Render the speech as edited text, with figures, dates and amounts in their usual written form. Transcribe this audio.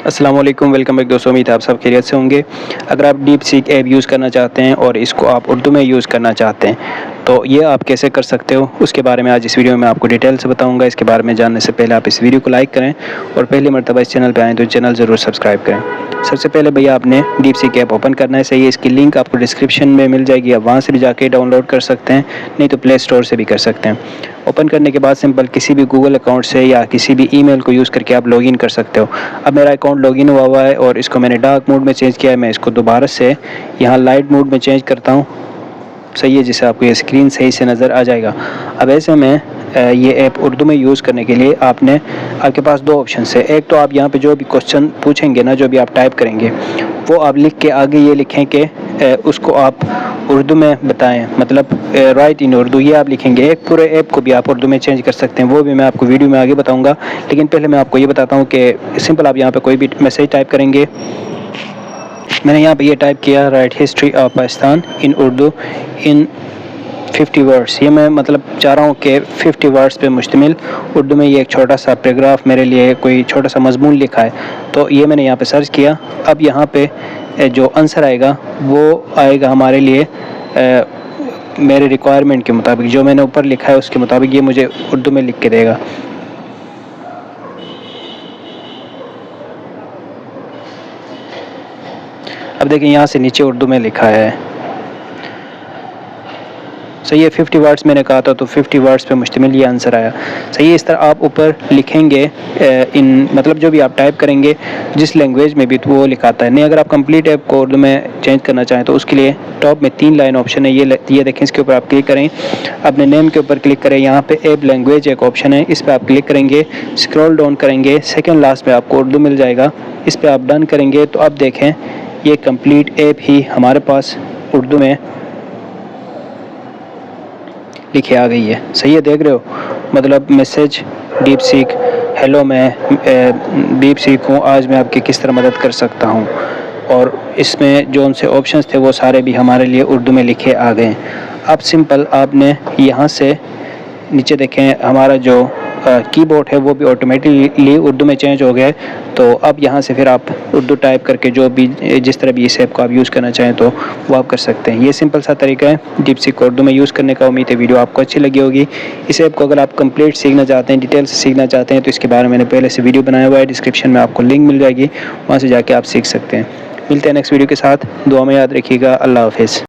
السلام علیکم، welcome back دوستوں، امید آپ سب خیریت سے ہوں گے۔ اگر آپ ڈیپ سیک ایپ یوز کرنا چاہتے ہیں اور اس کو آپ اردو میں یوز کرنا چاہتے ہیں تو یہ آپ کیسے کر سکتے ہو، اس کے بارے میں آج اس ویڈیو میں آپ کو ڈیٹیل سے بتاؤں گا۔ اس کے بارے میں جاننے سے پہلے آپ اس ویڈیو کو لائک کریں اور پہلی مرتبہ اس چینل پہ آئیں تو چینل ضرور سبسکرائب کریں۔ سب سے پہلے بھیا آپ نے ڈیپ سیک ایپ اوپن کرنا ہے، صحیح ہے۔ اس کی لنک آپ کو ڈسکرپشن میں مل جائے گی، آپ وہاں سے بھی جا کے ڈاؤن لوڈ کر سکتے ہیں، نہیں تو پلے اسٹور سے بھی کر سکتے ہیں۔ اوپن کرنے کے بعد سمپل کسی بھی گوگل اکاؤنٹ سے یا کسی بھی ای میل کو یوز کر کے آپ لاگ ان کر سکتے ہو۔ اب میرا اکاؤنٹ لاگ ان ہوا ہے اور اس کو میں نے ڈارک موڈ میں چینج کیا ہے۔ میں اس کو دوبارہ سے یہاں لائٹ موڈ میں چینج کرتا ہوں، صحیح ہے، جس سے آپ کو یہ اسکرین صحیح سے نظر آ جائے گا۔ اب ایسے میں یہ ایپ اردو میں یوز کرنے کے لیے آپ کے پاس دو آپشنس ہے۔ ایک تو آپ یہاں پہ جو بھی کوسچن پوچھیں گے نا، جو بھی آپ ٹائپ کریں گے وہ آپ لکھ کے آگے یہ لکھیں کہ اس کو آپ اردو میں بتائیں، مطلب رائٹ ان اردو، یہ آپ لکھیں گے۔ ایک پورے ایپ کو بھی آپ اردو میں چینج کر سکتے ہیں، وہ بھی میں آپ کو ویڈیو میں آگے بتاؤں گا، لیکن پہلے میں آپ کو یہ بتاتا ہوں کہ سمپل آپ یہاں پہ کوئی بھی میسیج ٹائپ کریں گے۔ میں نے یہاں پہ یہ ٹائپ کیا، right history of Pakistan in Urdu in 50 words. یہ میں مطلب چاہ رہا ہوں کہ 50 ورڈس پہ مشتمل اردو میں یہ ایک چھوٹا سا پیراگراف میرے لیے کوئی چھوٹا سا مضمون لکھا ہے، تو یہ میں نے یہاں پہ سرچ کیا۔ اب یہاں پہ جو آنسر آئے گا وہ آئے گا ہمارے لیے میرے ریکوائرمنٹ کے مطابق، جو میں نے اوپر لکھا ہے اس کے مطابق یہ مجھے اردو میں لکھ کے دے گا۔ اب دیکھیں یہاں سے نیچے اردو میں لکھا ہے، صحیح ہے، 50 ورڈس میں نے کہا تھا تو 50 ورڈس پہ مشتمل یہ آنسر آیا، صحیح ہے۔ اس طرح آپ اوپر لکھیں گے مطلب جو بھی آپ ٹائپ کریں گے جس لینگویج میں بھی تو وہ لکھاتا ہے۔ نہیں اگر آپ کمپلیٹ ایپ کو اردو میں چینج کرنا چاہیں تو اس کے لیے ٹاپ میں 3 لائن آپشن ہے، یہ دیکھیں، اس کے اوپر آپ کلک کریں، اپنے نیم کے اوپر کلک کریں، یہاں پہ ایپ لینگویج ایک آپشن ہے، اس پہ آپ کلک کریں گے، اسکرول ڈاؤن کریں گے، سیکنڈ لاسٹ پہ آپ کو اردو مل جائے گا، اس پہ آپ ڈن کریں گے تو اب دیکھیں یہ کمپلیٹ ایپ ہی ہمارے پاس اردو میں لکھے آ گئی ہے، صحیح ہے، دیکھ رہے ہو، مطلب میسج ڈیپ سیک، ہیلو میں ڈیپ سیک ہوں، آج میں آپ کی کس طرح مدد کر سکتا ہوں، اور اس میں جو ان سے آپشنس تھے وہ سارے بھی ہمارے لیے اردو میں لکھے آ گئے۔ اب سمپل آپ نے یہاں سے نیچے دیکھیں ہمارا جو کی بورڈ ہے وہ بھی آٹومیٹکلی اردو میں چینج ہو گیا ہے، تو اب یہاں سے پھر آپ اردو ٹائپ کر کے جو بھی جس طرح بھی اس ایپ کو آپ یوز کرنا چاہیں تو وہ آپ کر سکتے ہیں۔ یہ سمپل سا طریقہ ہے ڈیپ سیک کو اردو میں یوز کرنے کا۔ امید ہے ویڈیو آپ کو اچھی لگی ہوگی۔ اس ایپ کو اگر آپ کمپلیٹ سیکھنا چاہتے ہیں، ڈیٹیل سے سیکھنا چاہتے ہیں تو اس کے بارے میں نے پہلے سے ویڈیو بنایا ہوا ہے، ڈسکرپشن میں آپ کو لنک مل جائے گی، وہاں سے جا کے آپ سیکھ سکتے ہیں۔ ملتے ہیں نیکسٹ ویڈیو کے ساتھ، دعا میں یاد رکھیے گا، اللہ حافظ۔